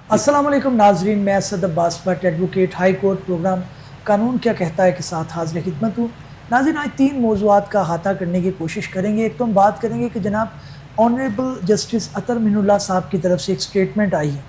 अस्सलाम वालेकुम नाजरीन, मैं Asad Abbas Bhat advocate high court programme कानून क्या कहता है के साथ हाजिर खिदमत हूँ। नाजरीन, आज 3 मौज़ूआत का अहाता करने की कोशिश करेंगे। एक तो हम बात करेंगे कि जनाब ऑनरेबल जस्टिस अतर मिनुल्लाह साहब की तरफ से एक स्टेटमेंट आई है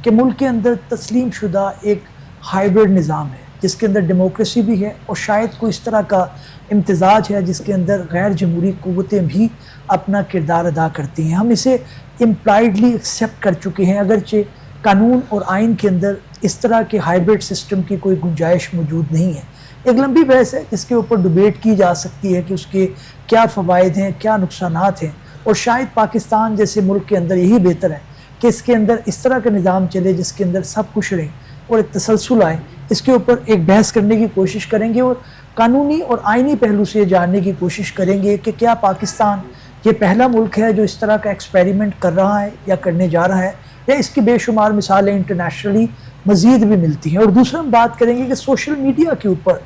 कि मुल्क के अंदर तस्लीम शुदा एक हाइब्रिड निज़ाम है जिसके अंदर डेमोक्रेसी भी है और शायद कोई इस तरह का इम्तजाज है जिसके अंदर गैर जमहूरी क़ुव्वतें भी अपना किरदार अदा करती हैं। हम इसे इम्प्लाइडली एक्सेप्ट कर चुके हैं, अगरचे कानून और आइन के अंदर इस तरह के हाइब्रिड सिस्टम की कोई गुंजाइश मौजूद नहीं है। एक लंबी बहस है जिसके ऊपर डिबेट की जा सकती है कि उसके क्या फ़वाइद हैं, क्या नुकसानात हैं, और शायद पाकिस्तान जैसे मुल्क के अंदर यही बेहतर है कि इसके अंदर इस तरह का निज़ाम चले जिसके अंदर सब कुछ रहे और एक तसलसल आए। इसके ऊपर एक बहस करने की कोशिश करेंगे और कानूनी और आइनी पहलू से जानने की कोशिश करेंगे कि क्या पाकिस्तान ये पहला मुल्क है जो इस तरह का एक्सपेरिमेंट कर रहा है या करने जा रहा है, या इसकी बेशुमार मिसालें इंटरनेशनली मज़ीद भी मिलती हैं। और दूसरा हम बात करेंगे कि सोशल मीडिया के ऊपर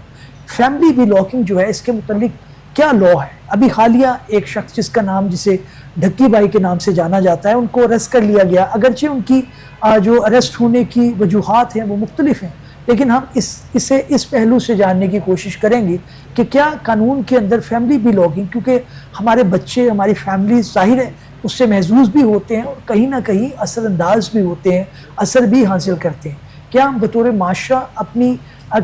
फैमिली व्लॉगिंग जो है इसके मुतल्लिक क्या लॉ है। अभी हालिया एक शख्स जिसका नाम जिसे ढक्की भाई के नाम से जाना जाता है, उनको अरेस्ट कर लिया गया। अगरचे उनकी जो अरेस्ट होने की वजूहात हैं वो मुख्तलिफ हैं, लेकिन हम इसे इस पहलू से जानने की कोशिश करेंगे कि क्या कानून के अंदर फैमिली व्लॉगिंग, क्योंकि हमारे बच्चे हमारी फैमिली ज़ाहिर है उससे महजूज भी होते हैं और कहीं ना कहीं असरअंदाज भी होते हैं, असर भी हासिल करते हैं। क्या हम बतौर माशरा अपनी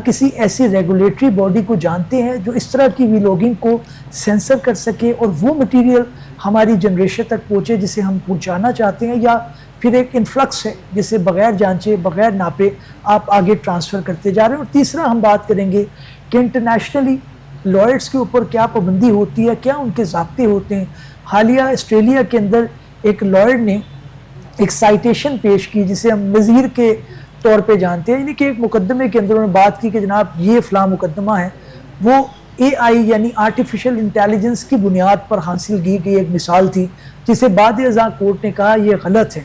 किसी ऐसी रेगुलेटरी बॉडी को जानते हैं जो इस तरह की व्लॉगिंग को सेंसर कर सके और वो मटीरियल हमारी जनरेशन तक पहुँचे जिसे हम पहुँचाना चाहते हैं, या फिर एक इन्फ्लक्स है जिसे बग़ैर जांचे बग़ैर नापे आप आगे ट्रांसफ़र करते जा रहे हैं। और तीसरा हम बात करेंगे कि इंटरनेशनली लॉयर्स के ऊपर क्या पाबंदी होती है, क्या उनके ज़ाब्ते होते हैं। हालिया ऑस्ट्रेलिया के अंदर एक लॉयर ने एक साइटेशन पेश की जिसे हम नज़ीर के तौर पे जानते हैं, यानी कि एक मुकदमे के अंदर उन्होंने बात की कि जनाब ये फ़लाँ मुकदमा है, वो AI यानी आर्टिफिशियल इंटेलिजेंस की बुनियाद पर हासिल की गई एक मिसाल थी जिसे बाद अज़ां कोर्ट ने कहा यह गलत है।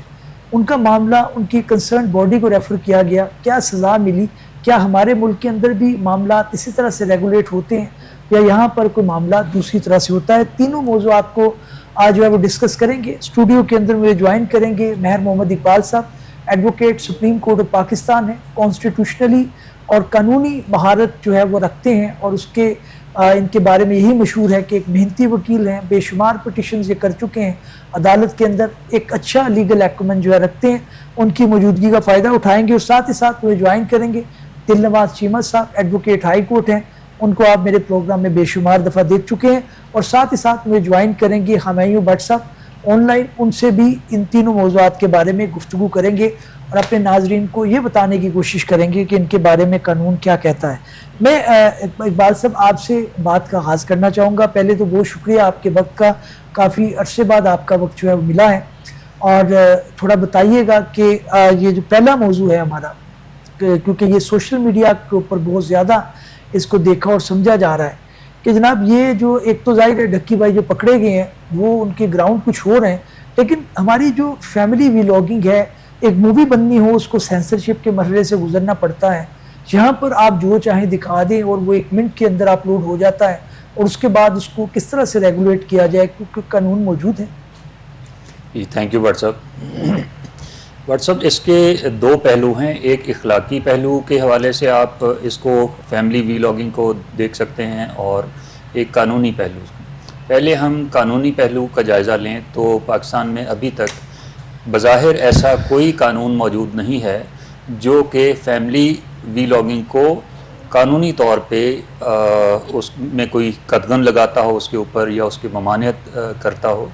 उनका मामला उनकी कंसर्न बॉडी को रेफ़र किया गया, क्या सज़ा मिली, क्या हमारे मुल्क के अंदर भी मामला इसी तरह से रेगुलेट होते हैं या यहाँ पर कोई मामला दूसरी तरह से होता है। तीनों मौज़ूआत को आज जो है वो डिस्कस करेंगे। स्टूडियो के अंदर मुझे ज्वाइन करेंगे महर मोहम्मद इकबाल साहब, advocate supreme court of Pakistan है, कॉन्स्टिट्यूशनली और कानूनी महारत जो है वो रखते हैं और उसके इनके बारे में यही मशहूर है कि एक मेहनती वकील हैं, बेशुमार पिटिशन ये कर चुके हैं अदालत के अंदर, एक अच्छा लीगल एक्यूमेंट जो है रखते हैं। उनकी मौजूदगी का फ़ायदा उठाएंगे और साथ ही साथ मुझे ज्वाइन करेंगे दिलनवाज चीमा साहब, एडवोकेट हाई कोर्ट हैं, उनको आप मेरे प्रोग्राम में बेशुमार दफ़ा देख चुके हैं। और साथ ही साथ मुझे ज्वाइन करेंगे हमायूं भट्ट साहब ऑनलाइन, उनसे भी इन तीनों मौज़ूआत के बारे में गुफ्तगू करेंगे और अपने नाजरीन को ये बताने की कोशिश करेंगे कि इनके बारे में कानून क्या कहता है। मैं इकबाल साहब आपसे बात का आगाज़ करना चाहूँगा। पहले तो बहुत शुक्रिया आपके वक्त का, काफ़ी अरसे बाद आपका वक्त जो है वो मिला है, और थोड़ा बताइएगा कि ये जो पहला मौजू है हमारा, क्योंकि ये सोशल मीडिया के ऊपर बहुत ज़्यादा इसको देखा और समझा जा रहा है कि जनाब ये जो एक तो जाहिर है ढक्की भाई जो पकड़े गए हैं वो उनके ग्राउंड कुछ हो रहे हैं, लेकिन हमारी जो फैमिली व्लॉगिंग है, एक मूवी बननी हो उसको सेंसरशिप के मरहले से गुजरना पड़ता है, जहाँ पर आप जो चाहें दिखा दें और वो 1 मिनट के अंदर अपलोड हो जाता है, और उसके बाद उसको किस तरह से रेगुलेट किया जाए क्योंकि कानून मौजूद है। जी थैंक यू व्हाट्सअप। व्हाट्सअप इसके 2 पहलू हैं, एक इखलाकी पहलू के हवाले से आप इसको फैमिली व्लॉगिंग को देख सकते हैं और एक कानूनी पहलू। पहले हम कानूनी पहलू का जायज़ा लें तो पाकिस्तान में अभी तक बज़ाहिर ऐसा कोई कानून मौजूद नहीं है जो कि फैमिली व्लॉगिंग को कानूनी तौर पे उसमें कोई कदगन लगाता हो उसके ऊपर या उसकी ममानियत करता हो,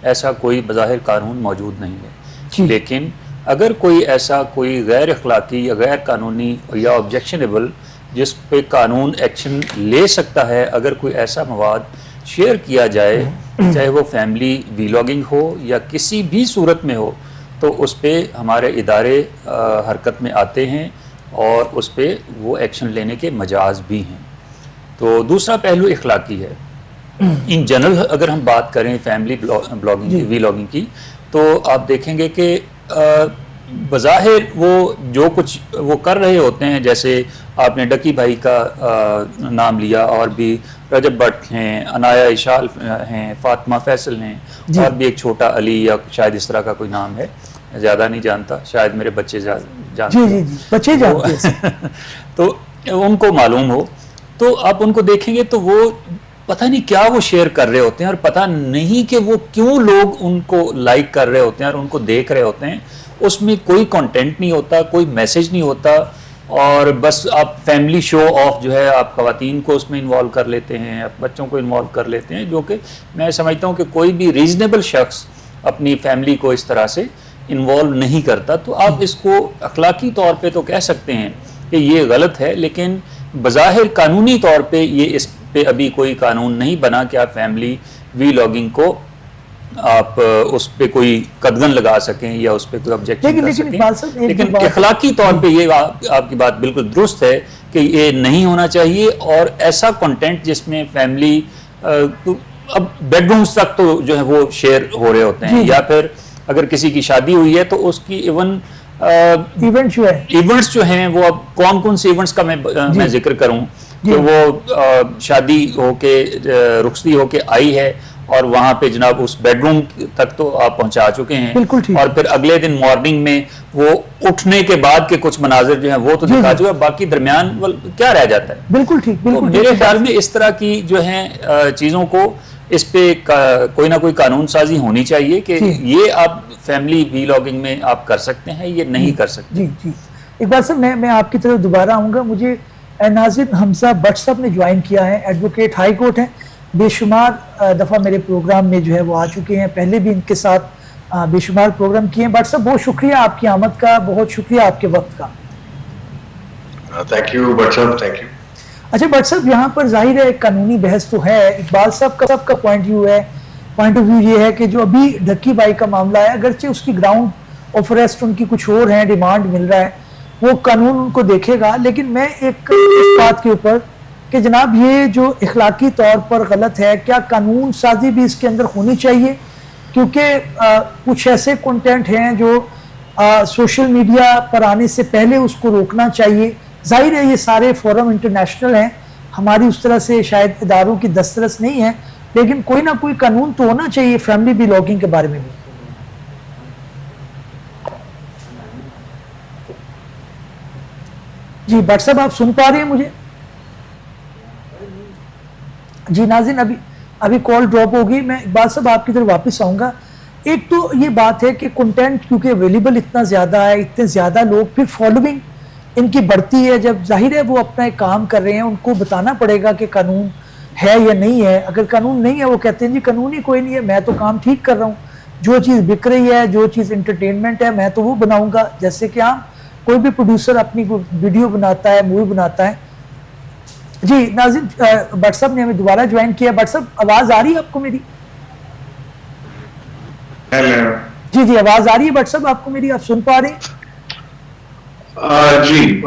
ऐसा कोई बज़ाहिर कानून मौजूद नहीं है। लेकिन अगर कोई ऐसा कोई गैर अखलाकी या गैर कानूनी या ऑब्जेक्शनेबल जिस पे कानून एक्शन ले सकता है, अगर कोई ऐसा मवाद शेयर किया जाए, चाहे वो फैमिली व्लॉगिंग हो या किसी भी सूरत में हो, तो उस पर हमारे इदारे हरकत में आते हैं और उस पर वो एक्शन लेने के मजाज भी हैं। तो दूसरा पहलू इखलाकी है। इन जनरल अगर हम बात करें फैमिली व्लॉगिंग की, तो आप देखेंगे कि बज़ाहिर वो जो कुछ वो कर रहे होते हैं, जैसे आपने डकी भाई का नाम लिया, और भी रजब भट्ट हैं, अनाया इशाल हैं, फातिमा फैसल हैं, और भी एक छोटा अली या शायद इस तरह का कोई नाम है। ज़्यादा नहीं जानता, शायद मेरे बच्चे जानते जी जी जी, बच्चे जानते हैं। तो उनको मालूम हो, तो आप उनको देखेंगे तो वो पता नहीं क्या वो शेयर कर रहे होते हैं, और पता नहीं कि वो क्यों लोग उनको लाइक कर रहे होते हैं और उनको देख रहे होते हैं। उसमें कोई कंटेंट नहीं होता, कोई मैसेज नहीं होता, और बस आप फैमिली शो ऑफ जो है आप ख़वातीन को उसमें इन्वॉल्व कर लेते हैं, आप बच्चों को इन्वॉल्व कर लेते हैं, जो कि मैं समझता हूँ कि कोई भी रीजनेबल शख्स अपनी फैमिली को इस तरह से इन्वॉल्व नहीं करता। तो आप इसको अखलाकी तौर पे तो कह सकते हैं कि ये गलत है, लेकिन बज़ाहिर कानूनी तौर पे ये इस पे अभी कोई कानून नहीं बना कि आप फैमिली वीलॉगिंग को आप उस पे कोई कदगन लगा सकें या उस पे कोई ऑब्जेक्शन कर सकें। लेकिन अखलाकी तौर पे ये आपकी बात बिल्कुल दुरुस्त है कि ये नहीं होना चाहिए, और ऐसा कंटेंट जिसमें फैमिली अब बेडरूम्स तक तो जो है वो शेयर हो रहे होते हैं, या फिर अगर किसी की शादी हुई है तो उसकी इवन इवेंट्स जो हैं वो अब कौन कौन से इवेंट्स का मैं जिक्र करूं कि वो शादी होके रुखसती होके आई है और वहां पे जनाब उस बेडरूम तक तो आप पहुंचा चुके हैं, और फिर अगले दिन मॉर्निंग में वो उठने के बाद के कुछ मनाजिर जो हैं वो तो दिखा चुके हैं, बाकी दरमियान क्या रह जाता है। बिल्कुल ठीक, बिल्कुल मेरे ख्याल में इस तरह की जो है चीज़ों को इस पे कोई ना कोई कानून साजी होनी चाहिए कि ये आप फैमिली वीलॉगिंग में आप कर सकते हैं, ये नहीं कर सकते। जी जी, एक बार सर मैं आपकी तरफ दोबारा आऊँगा। मुझे नाज़िर हमजा भट्ट साहब ने ज्वाइन किया है, एडवोकेट हाई कोर्ट हैं, बेशुमार दफ़ा मेरे प्रोग्राम में जो है वो आ चुके हैं, पहले भी इनके साथ बेशुमार प्रोग्राम किए हैं। भट्ट साहब बहुत शुक्रिया आपकी आमद का, बहुत शुक्रिया आपके वक्त का। थैंक यू भट्ट साहब, थैंक यू। अच्छा भट्ट साहब, यहाँ पर जाहिर है कानूनी बहस तो है, इकबाल साहब का पॉइंट ऑफ व्यू ये है कि जो अभी ढक्की बाई का मामला है, अगरचे उसकी ग्राउंड ऑफ अरेस्ट उनकी कुछ और है, डिमांड मिल रहा है, वो कानून उनको देखेगा। लेकिन मैं एक इस बात के ऊपर कि जनाब ये जो इखलाकी तौर पर गलत है, क्या कानून साजी भी इसके अंदर होनी चाहिए? क्योंकि कुछ ऐसे कंटेंट हैं जो सोशल मीडिया पर आने से पहले उसको रोकना चाहिए। जाहिर है ये सारे फोरम इंटरनेशनल हैं, हमारी उस तरह से शायद इदारों की दस्तरस नहीं है, लेकिन कोई ना कोई कानून तो होना चाहिए फैमिली वीलॉगिंग के बारे में भी। जी भट्ट साहब, आप सुन पा रहे हैं मुझे? जी नाज़रीन, अभी कॉल ड्रॉप हो गई, मैं इकबाल साहब आपकी तरफ वापस आऊँगा। एक तो ये बात है कि कंटेंट क्योंकि अवेलेबल इतना ज़्यादा है, इतने ज़्यादा लोग, फिर फॉलोइंग इनकी बढ़ती है। जब जाहिर है वो अपना एक काम कर रहे हैं, उनको बताना पड़ेगा कि कानून है या नहीं है। अगर कानून नहीं है, वो कहते हैं जी कानून ही कोई नहीं है, मैं तो काम ठीक कर रहा हूँ, जो चीज़ बिक रही है, जो चीज़ इंटरटेनमेंट है, मैं तो वो बनाऊँगा। जैसे कि कोई भी प्रोड्यूसर अपनी वीडियो बनाता है, मूवी बनाता है। जी नाज़रीन, भट्ट साहब ने हमें दोबारा ज्वाइन किया। भट्ट साहब, आवाज़ आ रही है आपको मेरी? जी जी, आवाज़ आ रही है भट्ट साहब आपको मेरी? आप सुन पा रहे हैं? जी।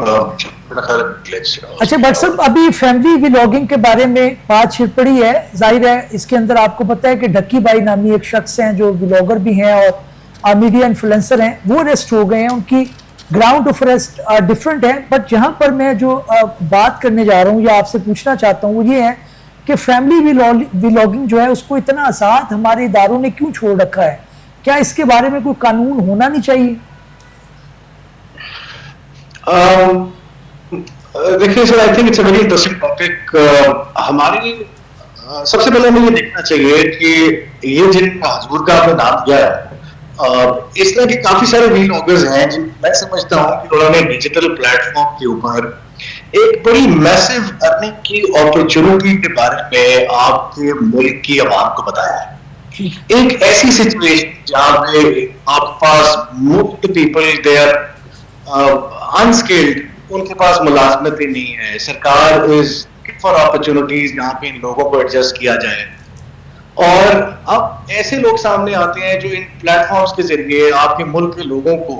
अच्छा भट्ट साहब, अभी फैमिली व्लॉगिंग के बारे में बात छिड़ पड़ी है। जाहिर है इसके अंदर आपको पता है कि ढक्की बाई नामी एक शख्स हैं जो व्लॉगर भी हैं और मीडिया इन्फ्लुएंसर हैं, वो अरेस्ट हो गए हैं। उनकी ग्राउंड ऑफ अरेस्ट डिफरेंट है, बट जहां पर मैं जो बात करने जा रहा हूं या आपसे पूछना चाहता हूं वो ये है कि फैमिली व्लॉगिंग जो है उसको इतना आसाद हमारे इदारों ने क्यों छोड़ रखा है? क्या इसके बारे में कोई कानून होना नहीं चाहिए? देखिए sir, I think it's a very interesting topic. हमारी सबसे पहले हमें ये देखना चाहिए कि ये जिन हजूर का आपने नाम दिया है, इस तरह के काफी सारे व्लॉगर्स हैं जिन मैं समझता हूँ कि उन्होंने डिजिटल प्लेटफॉर्म के ऊपर एक बड़ी मैसिव अर्निंग की अपॉर्चुनिटी के बारे में आपके मुल्क की आवाम को बताया है। एक ऐसी सिचुएशन जहाँ पे आपके पास मुफ्त पीपल दे आर अनस्किल्ड, उनके पास मुलाजमतें नहीं है, सरकार इज फॉर अपॉर्चुनिटीज जहाँ पे इन लोगों को एडजस्ट किया जाए, और अब ऐसे लोग सामने आते हैं जो इन प्लेटफॉर्म्स के जरिए आपके मुल्क के लोगों को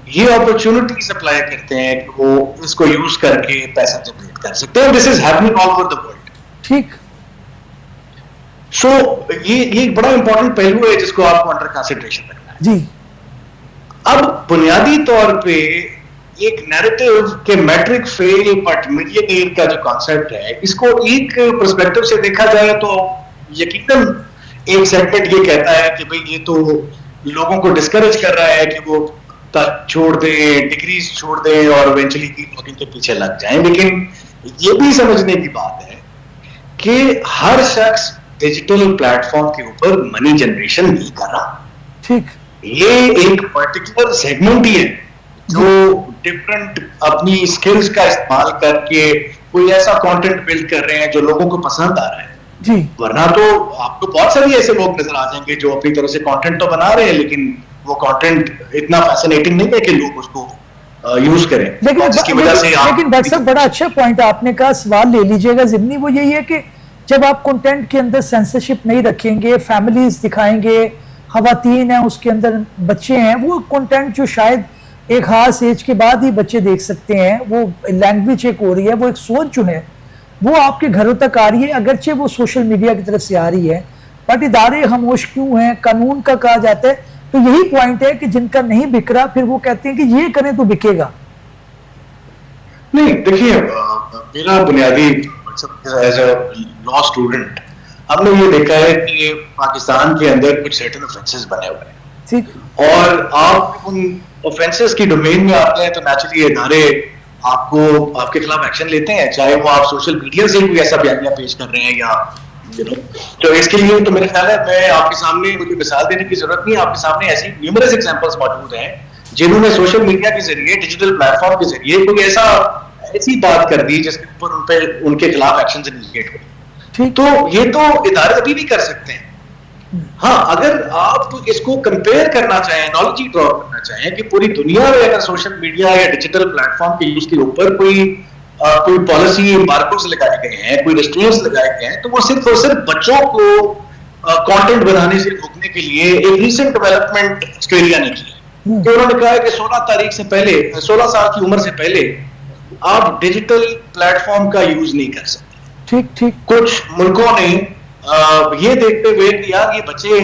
ये अपॉर्चुनिटी सप्लाई करते हैं कि वो इसको यूज करके पैसा जनरेट कर सकते हैं। This is happening all over the world. ठीक। सो ये एक बड़ा इंपॉर्टेंट पहलू है जिसको आपको अंडर कंसिडरेशन रखना है। जी। अब बुनियादी तौर पे एक नैरेटिव के मैट्रिक फेल बट मिलियनेयर का जो कॉन्सेप्ट है, इसको एक पर्सपेक्टिव से देखा जाए तो यकीनन एक सेगमेंट ये कहता है कि भाई ये तो लोगों को डिस्करेज कर रहा है कि वो छोड़ दें, डिग्रीज छोड़ दें और इवेंचुअली की लॉगिंग के पीछे लग जाएं। लेकिन ये भी समझने की बात है कि हर शख्स डिजिटल प्लेटफॉर्म के ऊपर मनी जनरेशन नहीं कर रहा। ठीक, ये एक पर्टिकुलर सेगमेंट ही है जो डिफरेंट अपनी स्किल्स का इस्तेमाल करके कोई ऐसा कंटेंट बिल्ड कर रहे हैं जो लोगों को पसंद आ रहा है जी। वरना तो आपको बहुत सारे ऐसे लोग नजर आ जाएंगे जो अपनी तरह से कंटेंट तो बना रहे हैं लेकिन वो कंटेंट इतना फैसिनेटिंग नहीं है कि लोग उसको यूज करें। लेकिन डॉक्टर साहब बड़ा अच्छा पॉइंट आपने कहा, सवाल ले लीजिएगा जिम्नी, वो यही है कि जब आप कंटेंट के अंदर सेंसरशिप नहीं रखेंगे, फैमिलीज दिखाएंगे, खवातीन हैं उसके अंदर, बच्चे हैं, वो कंटेंट जो शायद एक खास एज के बाद ही बच्चे देख सकते हैं, वो लैंग्वेज एक हो रही है, वो एक सोच जो है वो आपके घरों तक आ रही है, अगरचे वो सोशल मीडिया की तरफ से आ रही है, बट इदारे खामोश क्यों हैं? कानून का कहा जाता है, तो यही पॉइंट है कि जिनका नहीं बिक रहा फिर वो कहते हैं कि ये करें तो बिकेगा। नहीं, देखिए मेरा बुनियादी एज अ लॉ स्टूडेंट हमने ये देखा है कि पाकिस्तान के अंदर कुछ सर्टेन ऑफेंसेस बने हुए हैं, ठीक, और आप उन ऑफेंसेस की डोमेन में आते हैं तो नेचुरली इदारे आपको आपके खिलाफ एक्शन लेते हैं, चाहे वो आप सोशल मीडिया से कोई ऐसा बयानिया पेश कर रहे हैं या तो इसके लिए तो मेरे ख्याल है मैं आपके सामने मुझे मिसाल देने की जरूरत नहीं, आपके सामने ऐसी न्यूमरस एग्जांपल्स मौजूद हैं जिन्होंने सोशल मीडिया के जरिए, डिजिटल प्लेटफॉर्म के जरिए कोई ऐसी बात कर दी जिसके ऊपर उन पे उनके खिलाफ एक्शन इनिशिएट हुए। तो ये तो इदारे अभी भी कर सकते हैं। हाँ, अगर आप इसको कंपेयर करना चाहें, एनालॉजी ड्रॉ करना चाहें कि पूरी दुनिया में अगर सोशल मीडिया या डिजिटल प्लेटफॉर्म के यूज के ऊपर कोई पॉलिसी एम्बार्गोस लगाए गए हैं, कोई रेस्ट्रिक्शंस लगाए गए हैं, तो वो सिर्फ और सिर्फ बच्चों को कंटेंट बनाने से रोकने के लिए एक रीसेंट डेवलपमेंट ऑस्ट्रेलिया ने की है कि उन्होंने कहा है कि 16 साल की उम्र से पहले आप डिजिटल प्लेटफॉर्म का यूज नहीं कर सकते। ठीक ठीक। कुछ मुल्कों ने ये देखते हुए कि यार ये बच्चे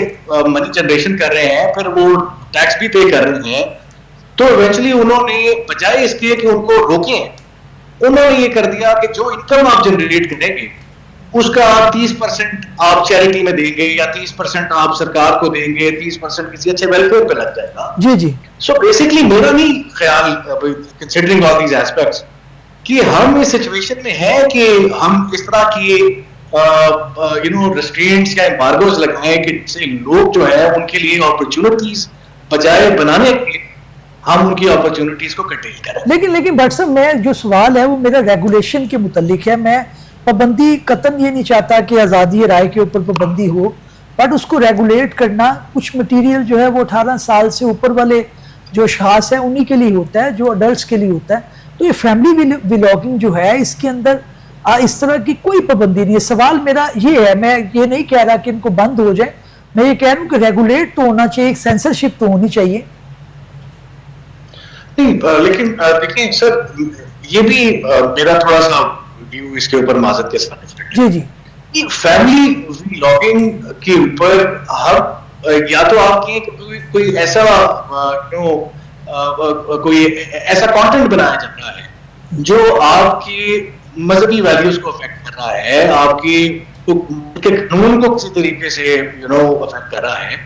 मनी जनरेशन कर रहे हैं, फिर वो टैक्स भी पे कर रहे हैं, तो इवेंचुअली उन्होंने बजाय इसके कि उनको रोकें, उन्होंने ये कर दिया कि जो इनकम आप जनरेट करेंगे उसका आप 30% आप चैरिटी में देंगे या 30% आप सरकार को देंगे, 30% किसी अच्छे वेलफेयर पे लग जाएगा। जी जी। सो बेसिकली मेरा नहीं ख्याल, कंसीडरिंग ऑल दीज एस्पेक्ट्स, कि हम इस सिचुएशन में है कि हम इस तरह की रेस्ट्रेंट्स या एम्बार्गोस लगाएं कि जिससे लोग जो है उनके लिए अपॉर्चुनिटीज बजाय बनाने के हम उनकी अपॉर्चुनिटीज को कटेल करें। लेकिन डॉक्टर साहब, मैं जो सवाल है वो मेरा रेगुलेशन के मुतालिक है। मैं पाबंदी कतन ये नहीं चाहता कि आज़ादी राय के ऊपर पाबंदी हो, बट उसको रेगुलेट करना, कुछ मटेरियल जो है वो 18 साल से ऊपर वाले जो अशखास है उन्हीं के लिए होता है, जो अडल्ट के लिए होता है। तो ये फैमिली व्लॉगिंग जो है इसके अंदर इस तरह की कोई पाबंदी नहीं है। सवाल मेरा ये है, मैं ये नहीं कह रहा कि इनको बंद हो जाए, मैं ये कह रहा हूँ कि रेगुलेट तो होना चाहिए, एक सेंसरशिप तो होनी चाहिए। लेकिन देखिए सर, ये भी मेरा थोड़ा सा व्यू इसके ऊपर माजरत के साथ जी जी, फैमिली व्लॉगिंग के ऊपर हम या तो आपकी कोई ऐसा कोई ऐसा कंटेंट बनाया जा रहा है जो आपकी मजहबी वैल्यूज को अफेक्ट कर रहा है, आपकी कानून को किसी तरीके से अफेक्ट कर रहा है।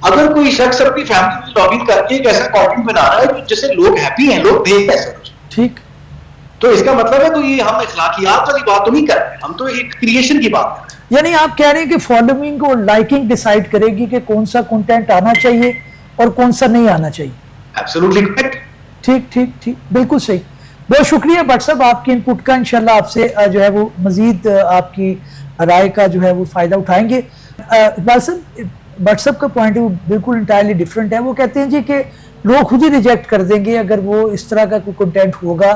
अगर कोई शख्स अपनी फैमिली व्लॉगिंग करके एक ऐसा कंटेंट बना रहा है जिससे लोग हैप्पी हैं, लोग देख ऐसा कुछ, ठीक, तो इसका मतलब है तो ये हम इखलाकियात वाली बात तो नहीं कर रहे, हम तो एक क्रिएशन की बात कर रहे हैं। यानी आप कह रहे हैं कि फॉलोइंग और लाइकिंग डिसाइड करेगी कि कौन सा कंटेंट आना चाहिए और कौन सा नहीं आना चाहिए। Absolutely correct. ठीक ठीक ठीक, बिल्कुल सही। बहुत शुक्रिया भट्ट साहब आपके इनपुट का। इंशाल्लाह आपसे जो है वो मजीद आपकी राय का जो है वो फ़ायदा उठाएंगे। इकबाल साहब, भट्ट साहब का पॉइंट वो बिल्कुल इंटायरली डिफरेंट है। वो कहते हैं जी कि लोग खुद ही रिजेक्ट कर देंगे अगर वो इस तरह का कोई कंटेंट होगा,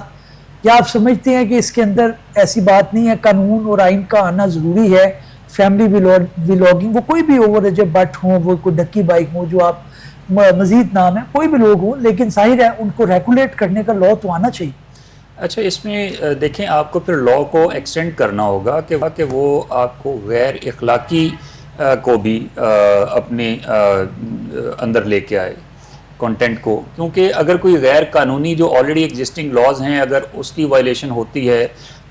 या आप समझते हैं कि इसके अंदर ऐसी बात नहीं है, कानून और आइन का आना ज़रूरी है। फैमिली व्लॉगिंग, वो कोई भी ओवर एज बट हो, वो कोई डक्की बाइक हो, जो आप मजीद नाम है, कोई भी लोग हों, लेकिन जाहिर है उनको रेगुलेट करने का लॉ तो आना चाहिए। अच्छा, इसमें देखें, आपको फिर लॉ को एक्सटेंड करना होगा कि वो आपको गैर इखलाकी को भी अपने अंदर लेके आए कंटेंट को, क्योंकि अगर कोई गैर कानूनी जो ऑलरेडी एग्जिस्टिंग लॉज हैं अगर उसकी वायलेशन होती है,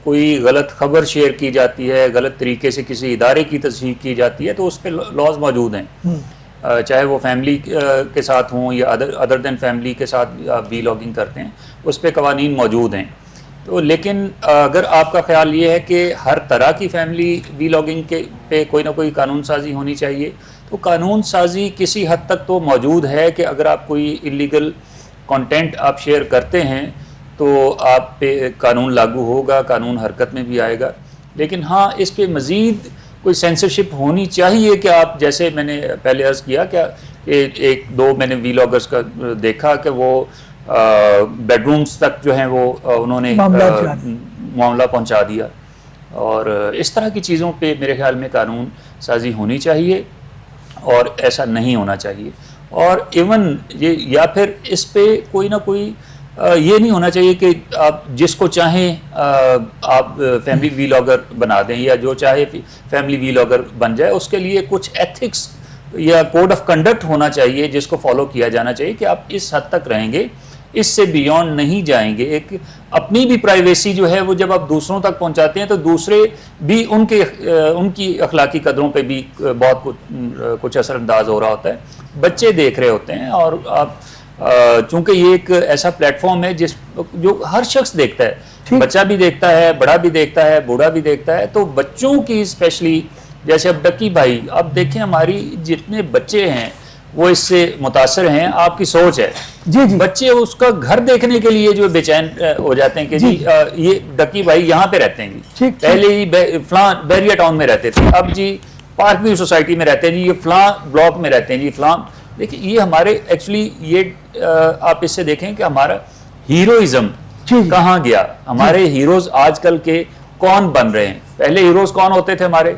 कोई गलत खबर शेयर की जाती है, गलत तरीके से किसी इदारे की तस्दीक की जाती है, तो उस पर लॉज मौजूद हैं। चाहे वो फैमिली के साथ हों या अदर देन फैमिली के साथ आप वी लॉगिंग करते हैं, उस पर कवानीन मौजूद हैं। तो लेकिन अगर आपका ख्याल ये है कि हर तरह की फैमिली वी लॉगिंग के पे कोई ना कोई कानून साजी होनी चाहिए, तो कानून साजी किसी हद तक तो मौजूद है कि अगर आप कोई इलीगल कंटेंट आप शेयर करते हैं तो आप पे कानून लागू होगा, कानून हरकत में भी आएगा। लेकिन हाँ, इस पे मज़ीद कोई सेंसरशिप होनी चाहिए कि आप, जैसे मैंने पहले अर्ज़ किया क्या, एक दो मैंने वीलॉगर्स का देखा कि वो बेडरूम्स तक जो हैं वो उन्होंने मामला पहुंचा दिया, और इस तरह की चीज़ों पे मेरे ख्याल में कानून साजी होनी चाहिए और ऐसा नहीं होना चाहिए। और इवन ये, या फिर इस पे कोई ना कोई ये नहीं होना चाहिए कि आप जिसको चाहें आप फैमिली वीलॉगर बना दें, या जो चाहे फैमिली वीलॉगर बन जाए। उसके लिए कुछ एथिक्स या कोड ऑफ कंडक्ट होना चाहिए जिसको फॉलो किया जाना चाहिए कि आप इस हद तक रहेंगे, इससे बियॉन्ड नहीं जाएंगे। एक अपनी भी प्राइवेसी जो है वो जब आप दूसरों तक पहुंचाते हैं तो दूसरे भी उनकी अखलाकी कदरों पे भी बहुत कुछ असरअंदाज हो रहा होता है। बच्चे देख रहे होते हैं, और आप चूंकि ये एक ऐसा प्लेटफॉर्म है जो हर शख्स देखता है, बच्चा भी देखता है, बड़ा भी देखता है, बूढ़ा भी देखता है। तो बच्चों की स्पेशली, जैसे अब डक्की भाई, अब देखें हमारी जितने बच्चे हैं वो इससे मुतासर हैं। आपकी सोच है जी जी, बच्चे उसका घर देखने के लिए जो बेचैन हो जाते हैं कि जी ये डक्की भाई यहाँ पे रहते हैं जी, पहले ही फलां बैरिया टाउन में रहते थे, अब जी पार्क व्यू सोसाइटी में रहते हैं जी, ये फलां ब्लॉक में रहते हैं जी, फलां। देखिए ये हमारे एक्चुअली ये आप इससे देखें कि हमारा हीरोइज्म कहाँ गया। हमारे हीरोज आजकल के कौन बन रहे हैं? पहले हीरोज कौन होते थे हमारे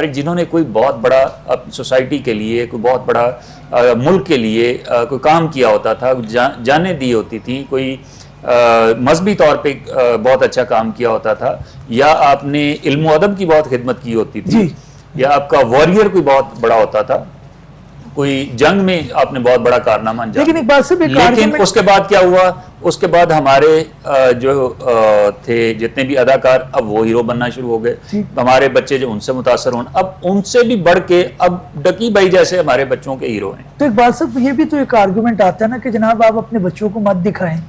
जिन्होंने कोई बहुत बड़ा सोसाइटी के लिए, कोई बहुत बड़ा मुल्क के लिए कोई काम किया होता था, जाने दी होती थी, कोई मजहबी तौर पे बहुत अच्छा काम किया होता था, या आपने इल्म अदब की बहुत खिदमत की होती थी, या आपका वॉरियर कोई बहुत बड़ा होता था, कोई जंग में आपने बहुत बड़ा कारनामा अंजाम। लेकिन उसके बाद क्या हुआ? उसके बाद हमारे जो थे जितने भी अदाकार, अब वो हीरो बनना शुरू हो गए। हमारे बच्चे जो उनसे मुतासर हों, अब उनसे भी बढ़ के अब डकी भाई जैसे हमारे बच्चों के हीरो हैं। तो एक बात सब, ये भी तो एक आर्गुमेंट आता है ना कि जनाब आप अपने बच्चों को मत दिखाएं,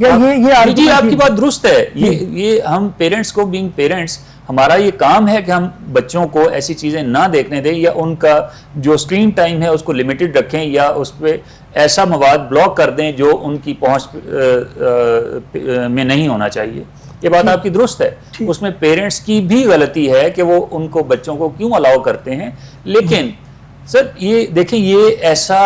या ये जी आपकी बात दुरुस्त है। ये हम पेरेंट्स को, बीइंग पेरेंट्स, हमारा ये काम है कि हम बच्चों को ऐसी चीज़ें ना देखने दें, या उनका जो स्क्रीन टाइम है उसको लिमिटेड रखें, या उस पर ऐसा मवाद ब्लॉक कर दें जो उनकी पहुंच में नहीं होना चाहिए। ये बात आपकी दुरुस्त है। उसमें पेरेंट्स की भी गलती है कि वो उनको, बच्चों को क्यों अलाउ करते हैं। लेकिन सर ये देखें, ये ऐसा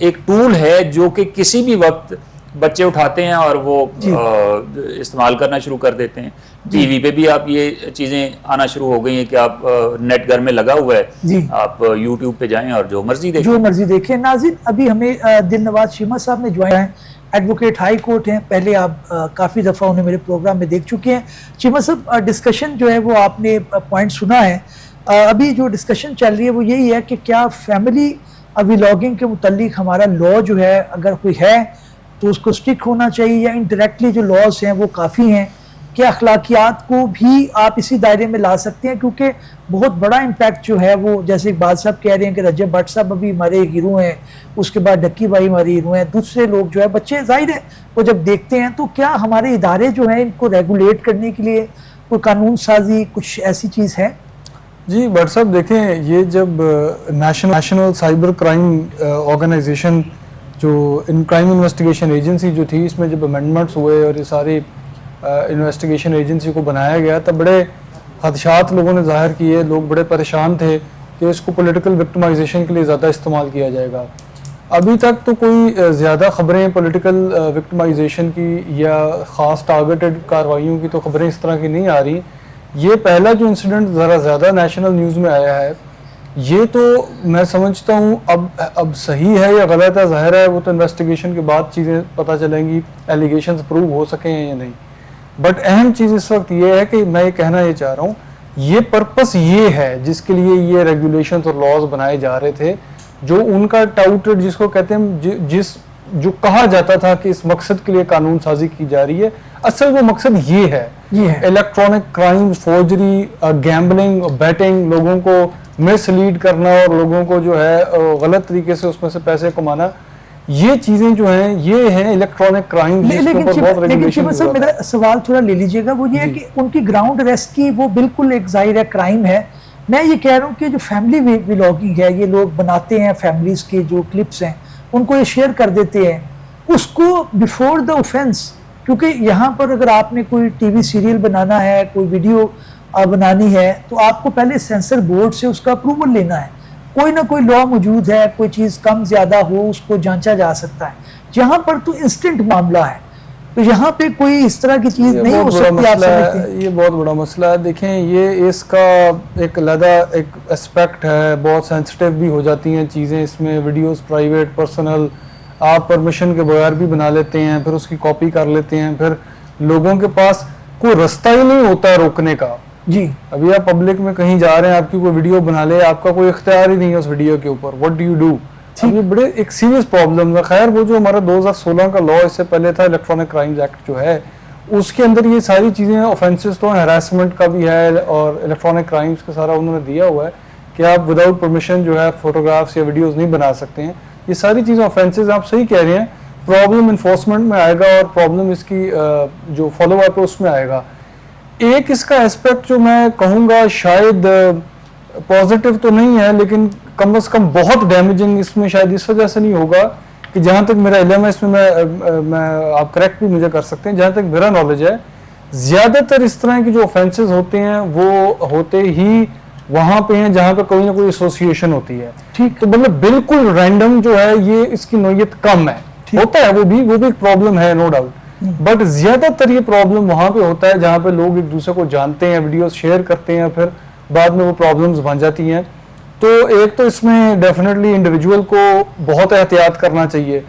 एक टूल है जो कि किसी भी वक्त बच्चे उठाते हैं और वो इस्तेमाल करना शुरू कर देते हैं। टीवी पे भी आप ये चीज़ें आना शुरू हो गई हैं कि आप नेट घर में लगा हुआ है, आप यूट्यूब पे जाएं और जो मर्जी देखें। नाज़रीन, अभी हमें दिल नवाज चीमा साहब ने ज्वाइन है, एडवोकेट हाई कोर्ट हैं। पहले आप काफ़ी दफ़ा उन्हें मेरे प्रोग्राम में देख चुके हैं। चीमा साहब, डिस्कशन जो है वो आपने पॉइंट सुना है। अभी जो डिस्कशन चल रही है वो यही है कि क्या फैमिली व्लॉगिंग के मुतल्लिक हमारा लॉ जो है, अगर कोई है तो उसको स्टिक होना चाहिए, या इनडायरेक्टली जो लॉज हैं वो काफ़ी हैं? क्या अखलाकियात को भी आप इसी दायरे में ला सकते हैं? क्योंकि बहुत बड़ा इम्पैक्ट जो है वो, जैसे इकबाल साहब कह रहे हैं कि रजब भट्ट साहब अभी हमारे हीरो हैं, उसके बाद डक्की भाई हमारे हीरो हैं, दूसरे लोग जो है, बच्चे जाहिर है वो जब देखते हैं, तो क्या हमारे इदारे जो हैं इनको रेगुलेट करने के लिए कोई कानून साजी, कुछ ऐसी चीज़ है? जी भट्ट साहब, देखें, ये जब नेशनल साइबर क्राइम ऑर्गेनाइजेशन जो इन क्राइम इन्वेस्टिगेशन एजेंसी जो थी, इसमें जब अमेंडमेंट्स हुए और ये सारी इन्वेस्टिगेशन एजेंसी को बनाया गया, तब बड़े खदशात लोगों ने जाहिर किए। लोग बड़े परेशान थे कि इसको पॉलिटिकल विक्टिमाइजेशन के लिए ज़्यादा इस्तेमाल किया जाएगा। अभी तक तो कोई ज़्यादा ख़बरें पॉलिटिकल विक्टिमाइजेशन की या ख़ास टारगेटेड कार्रवाइयों की तो ख़बरें इस तरह की नहीं आ रही। ये पहला जो इंसिडेंट ज़रा ज़्यादा नेशनल न्यूज़ में आया है, ये तो मैं समझता हूँ अब सही है या गलत है, ज़ाहिर है वो तो इन्वेस्टिगेशन के बाद चीज़ें पता चलेंगी, एलिगेशंस प्रूव हो सकें या नहीं। बट अहम चीज़ इस वक्त ये है कि मैं ये कहना ये चाह रहा हूँ, ये पर्पस ये है जिसके लिए ये रेगुलेशंस और लॉज बनाए जा रहे थे, जो उनका टाउटेड, जिसको कहते हैं, जो कहा जाता था कि इस मकसद के लिए कानून साजी की जा रही है, असल वो मकसद ये है। Electronic crimes, forgery, gambling, batting, लोगों को मिसलीड करना और लोगों को जो है गलत तरीके से उसमें से पैसे कमाना, ये चीजें जो हैं ये हैं इलेक्ट्रॉनिक क्राइम जिसके ऊपर बहुत रेगुलेशन लेकिन सर मेरा सवाल थोड़ा ले लीजिएगा, वो ये है कि उनकी ग्राउंड अरेस्ट की वो बिल्कुल एक जाहिर है क्राइम है। मैं ये कह रहा हूँ कि जो फैमिली व्लॉगिंग है, ये लोग बनाते हैं फैमिलीज के जो क्लिप्स हैं उनको ये शेयर कर देते हैं, उसको बिफोर द ऑफेंस, क्योंकि यहाँ पर अगर आपने कोई टीवी सीरियल बनाना है, कोई वीडियो बनानी है, तो आपको पहले सेंसर बोर्ड से उसका अप्रूवल लेना है। कोई ना कोई लॉ मौजूद है, कोई चीज़ कम ज़्यादा हो उसको जांचा जा सकता है। यहाँ पर तो इंस्टेंट मामला है, तो यहाँ पे कोई इस तरह की चीज़ नहीं हो सकती। आप समझते हैं ये बहुत बड़ा मसला है। देखें ये इसका एक अलग एक एस्पेक्ट है, बहुत सेंसिटिव भी हो जाती हैं चीज़ें इसमें, वीडियोस प्राइवेट पर्सनल आप परमिशन के बगैर भी बना लेते हैं, फिर उसकी कॉपी कर लेते हैं, फिर लोगों के पास कोई रास्ता ही नहीं होता रोकने का। जी अभी आप पब्लिक में कहीं जा रहे हैं, आपकी कोई वीडियो बना ले, आपका कोई इख्तियार ही नहीं है उस वीडियो के ऊपर, व्हाट डू यू डू। ये बड़े एक सीरियस प्रॉब्लम है। खैर वो जो हमारा 2016 का लॉ इससे पहले था इलेक्ट्रॉनिक क्राइम्स एक्ट जो है, उसके अंदर ये सारी चीज़ें ऑफेंसेस तो हैरेसमेंट का भी है और इलेक्ट्रॉनिक क्राइम्स का सारा उन्होंने दिया हुआ है कि आप विदाउट परमिशन जो है फोटोग्राफ्स या वीडियोज़ नहीं बना सकते हैं। ये सारी चीज़ें ऑफेंसेस, आप सही कह रहे हैं, प्रॉब्लम इन्फोर्समेंट में आएगा और प्रॉब्लम इसकी जो फॉलो अप है उसमें आएगा। एक इसका एस्पेक्ट जो मैं कहूँगा शायद पॉजिटिव तो नहीं है, लेकिन कम से कम बहुत डैमेजिंग इसमें शायद इस वजह से नहीं होगा कि जहाँ तक मेरा इल्म है इसमें, मैं आप करेक्ट भी मुझे कर सकते हैं, जहाँ तक मेरा नॉलेज है ज़्यादातर इस तरह के जो ऑफेंसेस होते हैं वो होते ही वहाँ पे हैं जहाँ पे कोई ना कोई एसोसिएशन होती है। ठीक, तो मतलब बिल्कुल रैंडम जो है ये इसकी नोयत कम है, होता है वो भी एक प्रॉब्लम है नो डाउट, बट ज्यादातर ये प्रॉब्लम वहां पे होता है जहां पे लोग एक दूसरे को जानते हैं, वीडियोस शेयर करते हैं, फिर बाद में वो प्रॉब्लम्स बन जाती हैं। तो एक तो इसमें डेफिनेटली इंडिविजुअल को बहुत एहतियात करना चाहिए।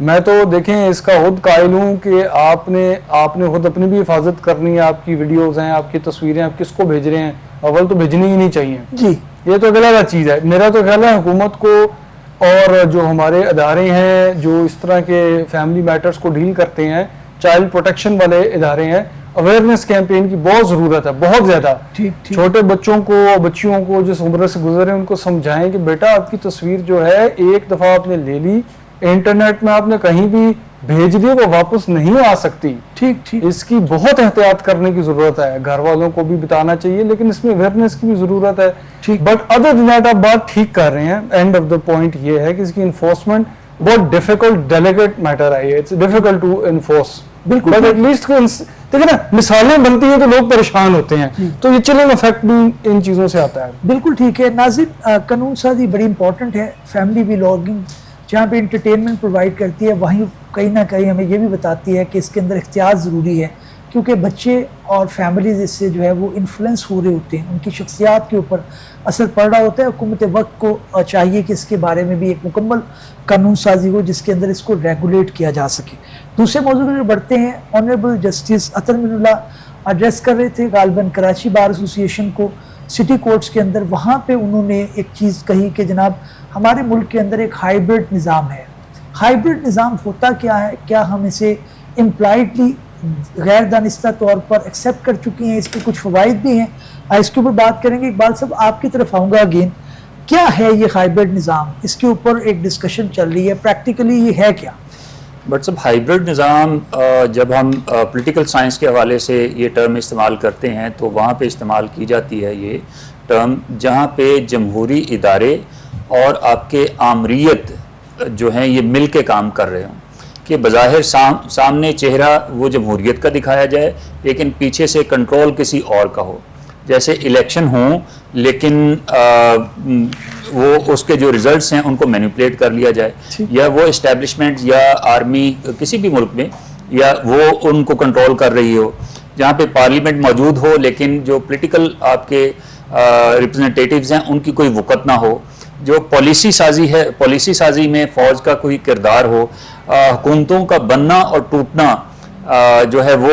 मैं तो देखें इसका खुद कायल हूँ कि आपने खुद अपनी भी हिफाजत करनी है। आपकी वीडियोस हैं, आपकी तस्वीरें आप किसको भेज रहे हैं, अव्वल तो भेजनी ही नहीं चाहिए जी, ये तो गलत चीज़ है। मेरा तो ख्याल है हुकूमत को और जो हमारे अदारे हैं जो इस तरह के फैमिली मैटर्स को डील करते हैं, चाइल्ड प्रोटेक्शन वाले इदारे हैं, अवेयरनेस कैंपेन की बहुत ज़रूरत है, बहुत ज़्यादा। छोटे बच्चों को, बच्चियों को जिस उम्र से गुजरे उनको समझाएं कि बेटा आपकी तस्वीर जो है एक दफ़ा आपने ले ली, इंटरनेट में आपने कहीं भी भेज दी, वो वापस नहीं आ सकती। ठीक, इसकी बहुत एहतियात करने की ज़रूरत है, घर वालों को भी बताना चाहिए, लेकिन इसमें अवेयरनेस की भी ज़रूरत है। ठीक, बट अदर देन दैट आप बात ठीक कर रहे हैं। एंड ऑफ द पॉइंट ये है कि इसकी इन्फोर्समेंट बहुत डिफिकल्ट डेलिकेट मैटर है, इट्स डिफिकल्ट टू इन्फोर्स। बिल्कुल, बट एटलीस्ट देखिए ना, मिसालें बनती हैं तो लोग परेशान होते हैं, तो ये चिलिंग इफेक्ट भी इन चीज़ों से आता है। बिल्कुल ठीक है नाज़रीन, कानून साजी बड़ी इंपॉर्टेंट है। फैमिली व्लॉगिंग जहाँ पे इंटरटेनमेंट प्रोवाइड करती है, वहीं कहीं ना कहीं हमें ये भी बताती है कि इसके अंदर इख्तियार ज़रूरी है, क्योंकि बच्चे और फैमिलीज इससे जो है वो इन्फ्लुएंस हो रहे होते हैं, उनकी शख्सियात के ऊपर असर पड़ रहा होता है। हुकूमत वक्त को चाहिए कि इसके बारे में भी एक मुकम्मल कानून साजी हो जिसके अंदर इसको रेगुलेट किया जा सके। दूसरे मौजूद में बढ़ते हैं, ऑनरेबल जस्टिस अतर मिनुल्लाह एड्रेस कर रहे थे गालिबन कराची बार एसोसिएशन को सिटी कोर्ट्स के अंदर। वहाँ पे उन्होंने एक चीज़ कही कि जनाब हमारे मुल्क के अंदर एक हाइब्रिड निज़ाम है। हाइब्रिड निज़ाम होता क्या है, क्या हम इसे इम्प्लाइडली गैर दानिस्ता तौर पर एक्सेप्ट कर चुके हैं, इसके कुछ फ़वाइद भी हैं, इसके ऊपर बात करेंगे। इकबाल साहब आपकी तरफ आऊँगा अगेन, क्या है ये हाइब्रिड निज़ाम, इसके ऊपर एक डिस्कशन चल रही है, प्रैक्टिकली ये है क्या? बट सब हाइब्रिड निज़ाम जब हम पॉलिटिकल साइंस के हवाले से ये टर्म इस्तेमाल करते हैं तो वहाँ पे इस्तेमाल की जाती है ये टर्म जहाँ पे जमहूरी इदारे और आपके आमरीत जो हैं ये मिल के काम कर रहे हों, कि बज़ाहिर सामने चेहरा वो जमहूरियत का दिखाया जाए लेकिन पीछे से कंट्रोल किसी और का हो। जैसे इलेक्शन हो लेकिन वो उसके जो रिजल्ट्स हैं उनको मैनिपुलेट कर लिया जाए, या वो इस्टेब्लिशमेंट या आर्मी किसी भी मुल्क में या वो उनको कंट्रोल कर रही हो, जहाँ पे पार्लियामेंट मौजूद हो लेकिन जो पॉलिटिकल आपके रिप्रेजेंटेटिव्स हैं उनकी कोई वक़्त ना हो, जो पॉलिसी साजी है, पॉलिसी साजी में फ़ौज का कोई किरदार हो, हुकूमतों का बनना और टूटना जो है वो